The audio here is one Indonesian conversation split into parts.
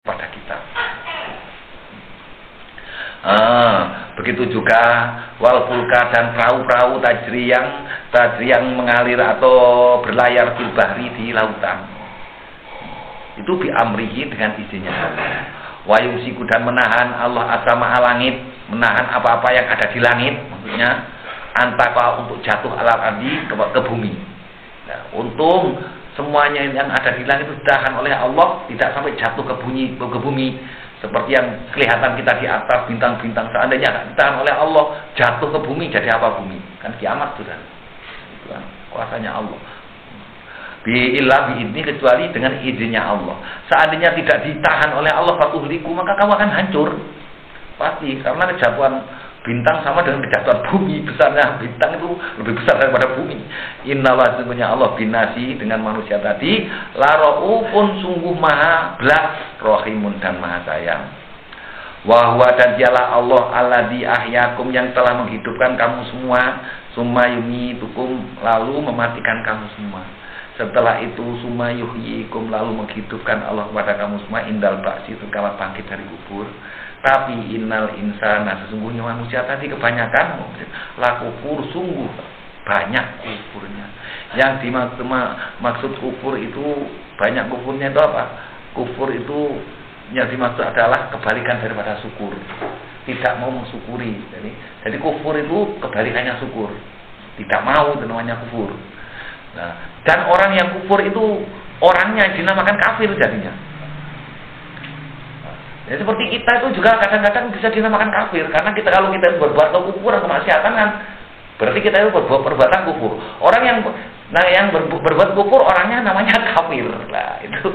pada kita. Begitu juga wal fulka dan perahu-perahu tajri yang mengalir atau berlayar fil bahri di lautan. Itu biamrihi dengan izinnya Allah. Wa yumsiku dan menahan Allah asama langit, menahan apa-apa yang ada di langit, maksudnya antaka untuk jatuh alal ardi ke bumi. Nah, untung semuanya yang ada di langit itu ditahan oleh Allah, tidak sampai jatuh ke bumi. Seperti yang kelihatan kita di atas bintang-bintang, seandainya ditahan oleh Allah, jatuh ke bumi, jadi apa bumi? Kan kiamat sudah. Itu kan kuasanya Allah. Ini kecuali dengan izinnya Allah. Seandainya tidak ditahan oleh Allah fatuhliku, maka kamu akan hancur. Pasti, karena kejatuhan bintang sama dengan kejatuhan bumi. Besarnya bintang itu lebih besar daripada bumi. Innallaha sesungguhnya Allah binasi dengan manusia tadi lara'ufun sungguh maha belas rahimun dan maha sayang. Wa huwa dan dialah Allah alladzi ahyakum yang telah menghidupkan kamu semua, summa yumitukum lalu mematikan kamu semua. Setelah itu summa yuhyikum lalu menghidupkan Allah kepada kamu semua indal ba'si kala bangkit dari kubur. Tapi innal insana sesungguhnya manusia tadi kebanyakan lakufur sungguh banyak kufurnya. Yang dimaksud kufur itu banyak kufurnya itu apa? Kufur itu yang dimaksud adalah kebalikan daripada syukur. Tidak mau mensyukuri. Jadi kufur itu kebalikannya syukur. Tidak mau itu namanya kufur. Nah, dan orang yang kufur itu orangnya dinamakan kafir jadinya. Ya, seperti kita itu juga kadang-kadang bisa dinamakan kafir karena kalau kita berbuat kufur atau kemaksiatan kan berarti kita itu berbuat perbuatan kufur. Orang yang berbuat kufur orangnya namanya kafir. Lah itu.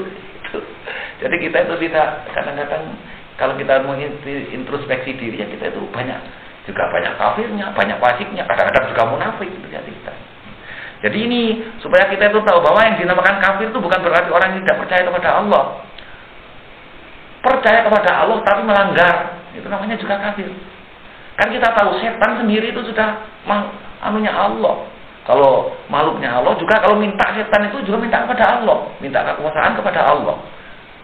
Jadi kita itu tidak kadang-kadang kalau kita mau introspeksi diri ya kita itu banyak kafirnya, banyak fasiknya, kadang-kadang juga munafik itu jadi kita. Jadi ini supaya kita itu tahu bahwa yang dinamakan kafir itu bukan berarti orang yang tidak percaya kepada Allah. Percaya kepada Allah tapi melanggar, itu namanya juga kafir. Kan kita tahu setan sendiri itu sudah anunya Allah. Kalau makhluknya Allah juga kalau minta setan itu juga minta kepada Allah, minta kekuasaan kepada Allah.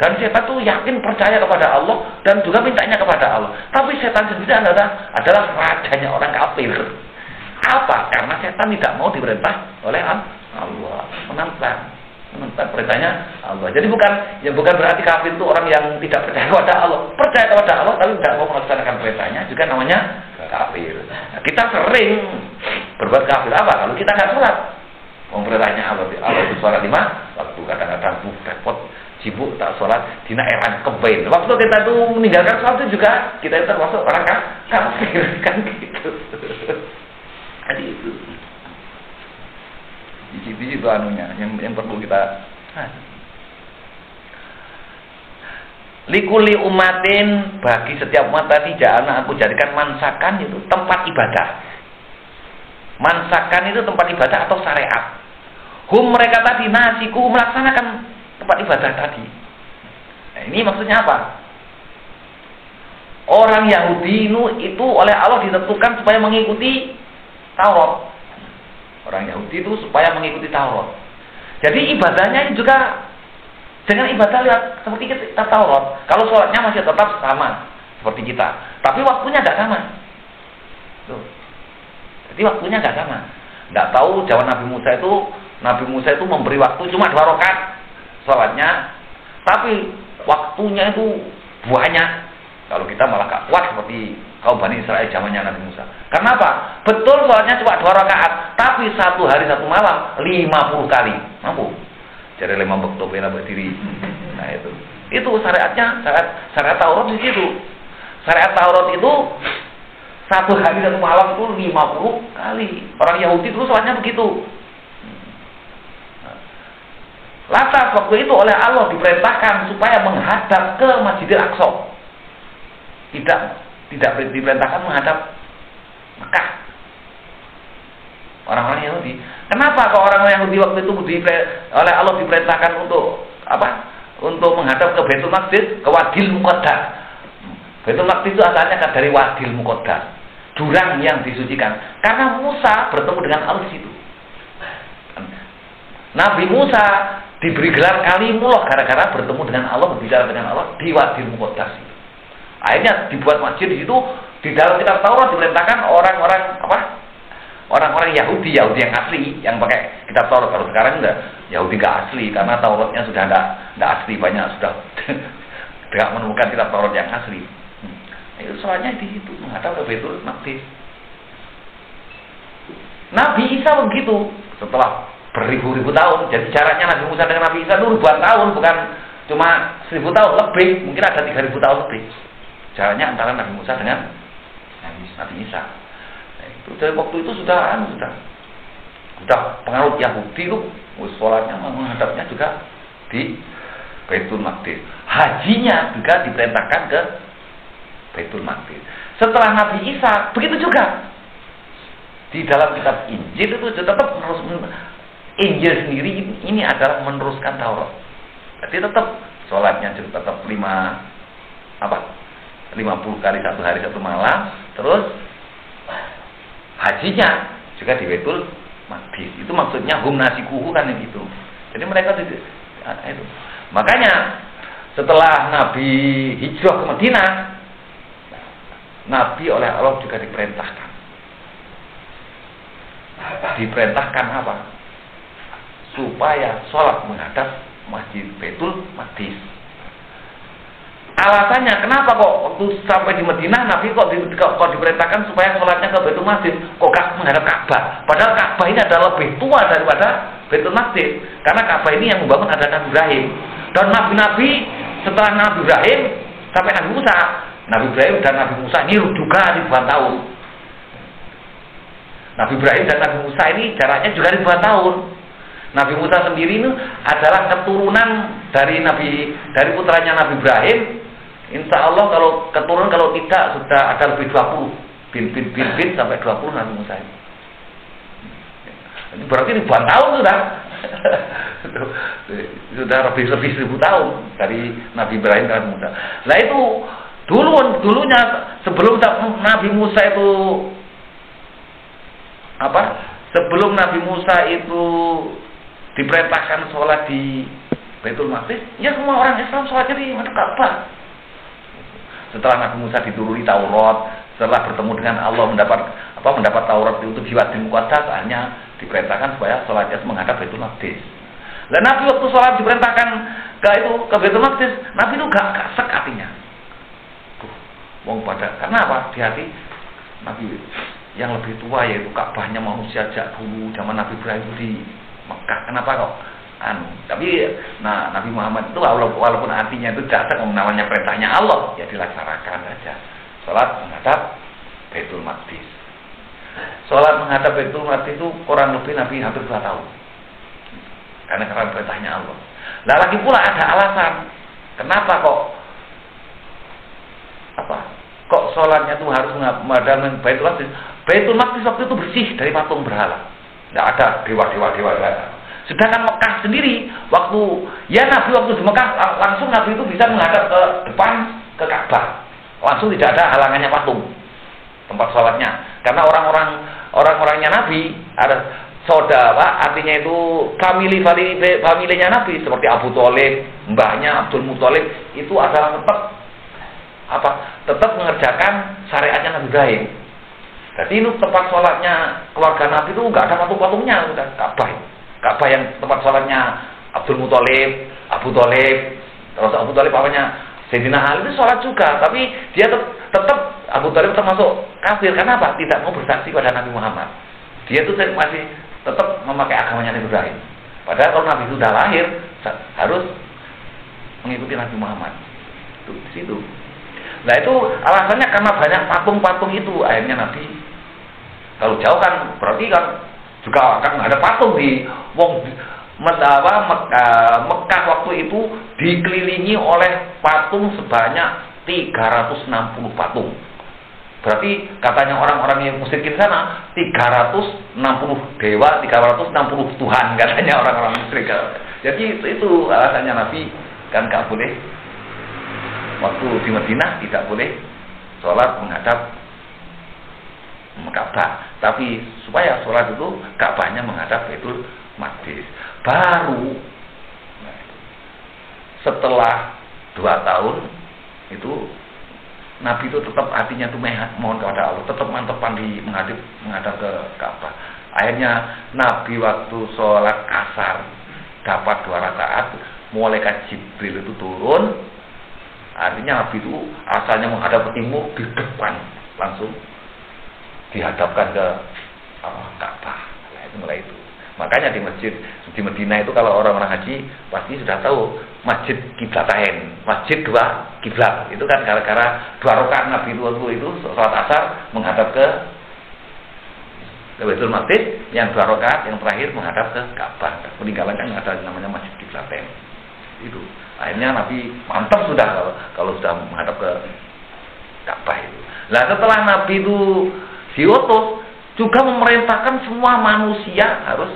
Dan setan itu yakin percaya kepada Allah dan juga mintanya kepada Allah. Tapi setan sendiri adalah rajanya orang kafir. Apa? Karena setan tidak mau diperintah oleh Allah, menentang perintahnya Allah. Jadi bukan berarti kafir itu orang yang tidak percaya kepada Allah. Percaya kepada Allah tapi tidak mau melaksanakan perintahnya juga namanya kafir. Nah, kita sering berbuat kafir apa? Kalau kita nggak sholat. Perintahnya Allah itu sholat 5 waktu, kadang-kadang repot sibuk tak sholat dina eran kebain. Waktu kita itu meninggalkan sholat itu juga kita itu termasuk orang kafir kan gitu. Jadi itu. Di situ anunya yang perlu kita likuli umatin bagi setiap umat tadi jangan aku jadikan mansakan itu tempat ibadah. Mansakan itu tempat ibadah atau syariat. Mereka tadi nasiku melaksanakan tempat ibadah tadi. Nah, ini maksudnya apa? Orang Yahudi itu oleh Allah ditentukan supaya mengikuti Taurat. Orang Yahudi itu supaya mengikuti Taurat. Jadi ibadahnya juga dengan ibadah lihat seperti kita Taurat. Kalau sholatnya masih tetap sama seperti kita, tapi waktunya nggak sama. Tuh. Jadi waktunya nggak sama. Nggak tahu zaman Nabi Musa itu memberi waktu cuma 2 rakaat sholatnya, tapi waktunya itu banyak. Kalau kita malah gak kuat seperti kaum Bani Israel zamannya Nabi Musa. Karena apa? Betul sholatnya cuma 2 rakaat, tapi 1 hari 1 malam 50 kali. Mampu. Jadi 5 waktu bela berdiri. Nah itu syariatnya, syariat Taurat di situ. Syariat Taurat itu 1 hari 1 malam itu 50 kali. Orang Yahudi itu sholatnya begitu. Lantas waktu itu oleh Allah diperintahkan supaya menghadap ke Masjidil Aqsa. Tidak diperintahkan menghadap Mekah. Orang-orang Yahudi. Kenapa kok orang-orang Yahudi waktu itu oleh Allah diperintahkan untuk apa? Untuk menghadap ke Baitul Maqdis, ke Wadil Muqaddas. Baitul Maqdis itu asalnya dari Wadil Muqaddas, jurang yang disucikan. Karena Musa bertemu dengan Allah di situ. Nabi Musa diberi gelar Kalimullah gara-gara bertemu dengan Allah, berbicara dengan Allah di Wadil Muqaddas. Akhirnya dibuat masjid di situ. Di dalam kitab Taurat diperintahkan orang-orang Yahudi yang asli yang pakai kitab Taurat. Kalau sekarang enggak, Yahudi enggak asli karena Tauratnya sudah enggak asli, banyak sudah tidak menemukan kitab Taurat yang asli. Itu soalnya di situ menghadap ke Baitul Maqdis. Nabi Isa begitu setelah beribu-ribu tahun. Jadi jaraknya Nabi Musa dengan Nabi Isa itu ribuan tahun, bukan cuma 1000 tahun lebih, mungkin ada 3000 tahun lebih. Jaraknya antara Nabi Musa dengan Nabi Isa. Nah, itu dari waktu itu sudah pengaruh Yahudi itu, sholatnya menghadapnya juga di Baitul Maqdis. Hajinya juga diperintahkan ke Baitul Maqdis. Setelah Nabi Isa begitu juga. Di dalam kitab Injil itu tetap Injil sendiri ini adalah meneruskan Taurat. Jadi tetap sholatnya juga tetap 50 kali satu hari satu malam. Terus hajinya juga di Baitul Maqdis. Itu maksudnya hum nasikuhu kan itu. Jadi mereka itu. Makanya setelah Nabi hijrah ke Madinah, Nabi oleh Allah juga diperintahkan apa? Supaya sholat menghadap Masjid Baitul Maqdis. Alasannya kenapa kok waktu sampai di Madinah Nabi kok diperintahkan supaya sholatnya ke Baitul Maqdis, kok menghadap Ka'bah? Padahal Ka'bah ini adalah lebih tua daripada Baitul Maqdis, karena Ka'bah ini yang membangun adalah Nabi Ibrahim. Dan nabi-nabi setelah Nabi Ibrahim sampai Nabi Musa, Nabi Ibrahim dan Nabi Musa ini juga ribuan tahun. Nabi Ibrahim dan Nabi Musa ini jaraknya juga ribuan tahun. Nabi Musa sendiri itu adalah keturunan dari putranya Nabi Ibrahim. Insya Allah kalau keturunan, kalau tidak sudah ada lebih 20 bin sampai 20 Nabi Musa ini. Ini berarti ribuan tahun sudah. Sudah lebih 1000 tahun dari Nabi Ibrahim dan Nabi Musa. Nah itu dulunya sebelum Nabi Musa itu sebelum Nabi Musa itu diperintahkan sholat di Baitul Maqdis, ya semua orang Islam sholatnya di Ka'bah. Setelah Nabi Musa dituruni Taurat, setelah bertemu dengan Allah mendapat Taurat itu di Wadil Muqaddas, hanya diperintahkan supaya sholatnya menghadap Baitul Maqdis. Dan Nabi waktu sholat diperintahkan ke Baitul Maqdis, Nabi itu gak sek hatinya. Karena apa? Di hati Nabi yang lebih tua, yaitu Ka'bahnya manusia sejak dulu zaman Nabi Ibrahim di Mekah. Kenapa kok? Tapi Nabi Muhammad itu walaupun artinya itu dasar namanya perintahnya Allah, ya dilaksanakan saja. Sholat menghadap Baitul Maqdis. Sholat menghadap Baitul Maqdis itu kurang lebih Nabi hampir 2 tahun. Karena perintahnya Allah. Nah lagi pula ada alasan. Kenapa kok sholatnya itu harus menghadap Baitul Maqdis? Baitul Maqdis waktu itu bersih dari patung berhala. Tidak ada dewa-dewa. Sedangkan Mekah sendiri, Nabi waktu di Mekah langsung Nabi itu bisa menghadap ke depan ke Ka'bah. Langsung tidak ada halangannya patung tempat sholatnya. Karena orang-orangnya Nabi ada saudara, artinya itu familinya Nabi seperti Abu Thalib, mbahnya Abdul Muthalib itu adalah tetap mengerjakan syariatnya Nabi Ibrahim. Jadi itu tempat sholatnya keluarga Nabi itu nggak ada patung-patungnya, udah Ka'bah yang tempat sholatnya Abdul Muthalib, Abu Thalib, terus Abu Thalib Sayyidina Ali itu sholat juga, tapi dia tetap Abu Thalib termasuk kafir. Karena apa? Tidak mau bersaksi pada Nabi Muhammad. Dia itu masih tetap memakai agamanya Nabi Ibrahim. Padahal kalau Nabi sudah lahir harus mengikuti Nabi Muhammad. Itu di situ. Nah itu alasannya karena banyak patung-patung itu, akhirnya Nabi kalau jauh kan berarti kan juga akan ada patung di Mekah waktu itu dikelilingi oleh patung sebanyak 360 patung. Berarti katanya orang-orang yang musyrikin sana 360 dewa, 360 Tuhan katanya orang-orang musyrik. Jadi itu alasannya Nabi kan gak boleh waktu di Madinah tidak boleh sholat menghadap Ka'bah, tapi supaya sholat itu Ka'bahnya menghadap Baitul Maqdis. Baru setelah 2 tahun itu Nabi itu tetap hatinya tuh mohon kepada Allah, tetap mantepan di menghadap ke Ka'bah. Akhirnya Nabi waktu sholat asar dapat 2 rakaat, malaikat Jibril itu turun. Artinya Nabi itu asalnya menghadap ke timur, di depan langsung dihadapkan ke Ka'bah. Nah, itu mulai itu. Makanya di masjid di Madinah itu kalau orang-orang haji pasti sudah tahu masjid kiblatain, masjid 2 kiblat. Itu kan gara-gara 2 rakaat Nabi itu salat asar menghadap ke Baitul Maqdis, yang 2 rakaat yang terakhir menghadap ke Ka'bah. Peninggalan kan ada namanya masjid kiblatain. Itu. Akhirnya Nabi mantap sudah kalau sudah menghadap ke Ka'bah itu. Nah, setelah Nabi itu diutus juga memerintahkan semua manusia harus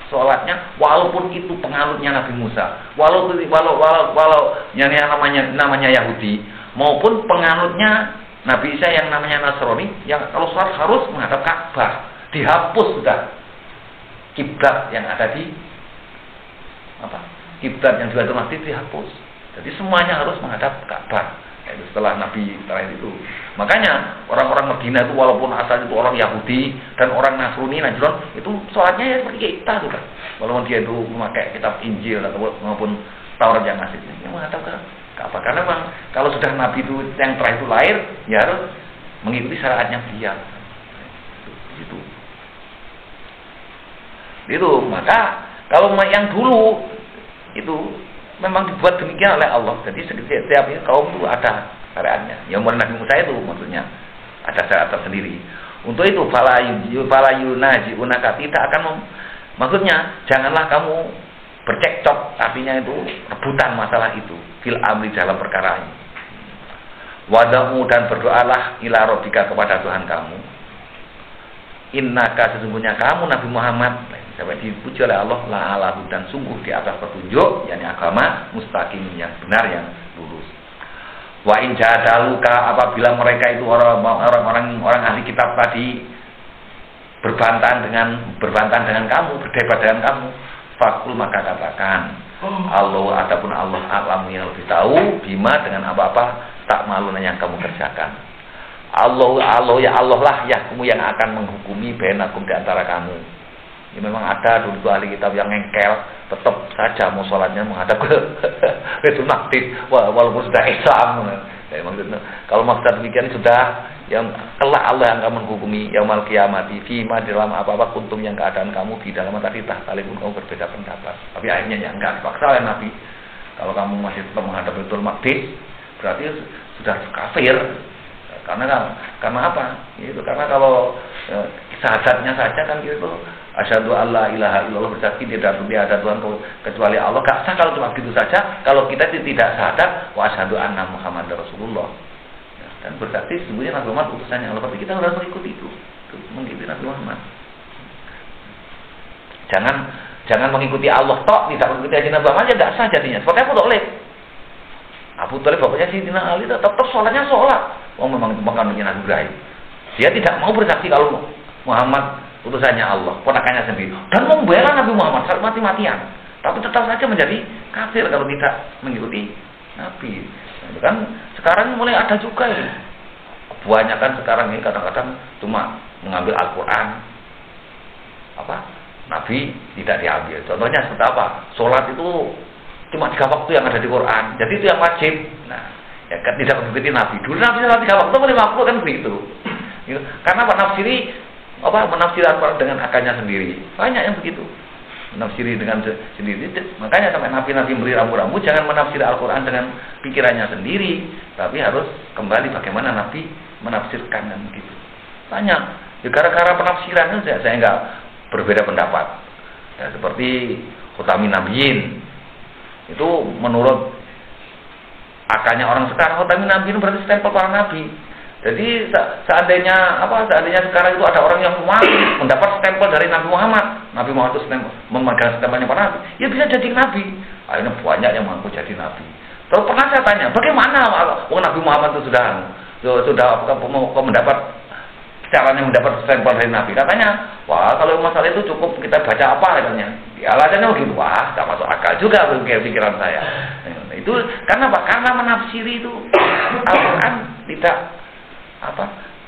sholatnya, walaupun itu penganutnya Nabi Musa, walau yang namanya Yahudi, maupun penganutnya Nabi Isa yang namanya Nasrani, yang kalau sholat harus menghadap Ka'bah. Dihapus sudah kiblat yang ada di kiblat yang di Baitul Maqdis dihapus. Jadi semuanya harus menghadap Ka'bah. Itu setelah Nabi terakhir itu. Makanya orang-orang Madinah itu walaupun asal itu orang Yahudi dan orang Nasrani Najran, itu sholatnya ya seperti kita juga. Walaupun dia itu memakai kitab Injil maupun Taurat yang asli, yang menghadap ke Ka'bah. Karena memang kalau sudah Nabi itu yang terakhir itu lahir, ya harus mengikuti syariatnya dia. Itu. Maka kalau yang dulu itu memang dibuat demikian oleh Allah. Jadi setiap kaum itu ada syariatnya. Yang mulai Nabi Musa itu maksudnya ada syariat tersendiri. Untuk itu fala yunaji'unaka, tidak akan maksudnya janganlah kamu bercekcok, artinya itu rebutan masalah itu fil amri dalam perkara ini. Wadamu, dan berdoalah ila rabbika, kepada Tuhan kamu. Innaka, sesungguhnya kamu Nabi Muhammad, sampai dipuji oleh Allah, la'alahu, dan sungguh di atas petunjuk, yakni agama mustaqim, yang benar, yang lurus. Wa in jadaluka, apabila mereka itu orang ahli kitab tadi berbantah dengan kamu, berdebat dengan kamu, fakul, maka katakan Allah, adapun Allah a'lamu, yang lebih tahu, bima, dengan apa-apa tak malu yang kamu kerjakan. Allah ya Allah lah yahkumu, yang akan menghukumi bainakum, di antara kamu. Ya, memang ada dulu ahli kitab yang ngengkel, tetap saja mau sholatnya menghadap ke Baitul Maqdis walaupun sudah Islam. Ya, maksudnya kalau maksud demikian sudah, yang kelak Allah yang akan menghukumi yaumul qiyamati fima, dalam apa-apa kuntum, yang keadaan kamu di dalam tadi tahtalifun, kamu berbeda pendapat. Tapi akhirnya ya enggak dipaksa oleh Nabi. Kalau kamu masih tetap menghadap Baitul Maqdis, berarti sudah kafir. Karena apa? Itu karena kalau syahadatnya saja kan gitu, asyhadu alla ilaha illallah, bersaksi tidak ada Tuhan kecuali Allah, gak sah kalau cuma gitu saja. Kalau kita tidak syahadat wa asyhadu anna Muhammadar Rasulullah, dan bersaksi sesungguhnya Nabi Muhammad utusannya Allah, tapi kita harus mengikuti itu mengikuti Nabi Muhammad. Jangan mengikuti Allah tok, tidak mengikuti ajaran Nabi Muhammad, tidak sah jadinya. Seperti Abu Thalib. Abu Thalib bapaknya Sayyidina Ali tetap sholatnya sholat. Memang itu penganutnya Nabi Ibrahim. Dia tidak mau bersaksi kalau Muhammad utusannya Allah, ponakannya sendiri, dan membela Nabi Muhammad sampai mati-matian. Tapi tetap saja menjadi kafir kalau tidak mengikuti Nabi. Nah, itu kan sekarang mulai ada juga ini. Kebanyakan sekarang ini kadang-kadang cuma mengambil Al-Quran, Nabi tidak diambil. Contohnya seperti apa? Sholat itu cuma 3 waktu yang ada di Quran, jadi itu yang wajib. Nah, ya kan tidak mengikuti Nabi. Dulu Nabi sholat 3 waktu, 5 waktu kan begitu. Gitu. Karena menafsiri Al-Quran dengan akalnya sendiri. Banyak yang begitu. Menafsiri dengan sendiri. Makanya sampai Nabi beri rambu-rambu, jangan menafsiri Al-Quran dengan pikirannya sendiri, tapi harus kembali bagaimana Nabi menafsirkan, dan begitu. Banyak. Ya, gara-gara penafsirannya saya enggak berbeda pendapat. Ya, seperti Khutamin Nabiyyin. Itu menurut akalnya orang sekarang, Khutamin Nabiyyin berarti stempel para nabi. Jadi seandainya sekarang itu ada orang yang mau mendapat stempel dari Nabi Muhammad, Nabi Muhammad itu memegang stempelnya para nabi, ya bisa jadi nabi. Akhirnya banyak yang mampu jadi nabi. Terus pernah saya tanya, bagaimana Nabi Muhammad itu sudah mendapat caranya mendapat stempel dari nabi? Katanya, wah kalau masalah itu cukup kita baca apa katanya. Ya alasannya begitu, wah tak masuk akal juga pikiran saya. Itu karena apa? Karena menafsiri itu Al-Quran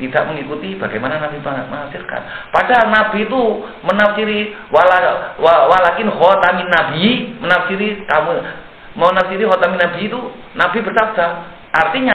tidak mengikuti bagaimana Nabi menafsirkan. Padahal Nabi itu menafsiri walakin khotamin Nabi, menafsiri khotamin Nabi itu Nabi bersabda. Artinya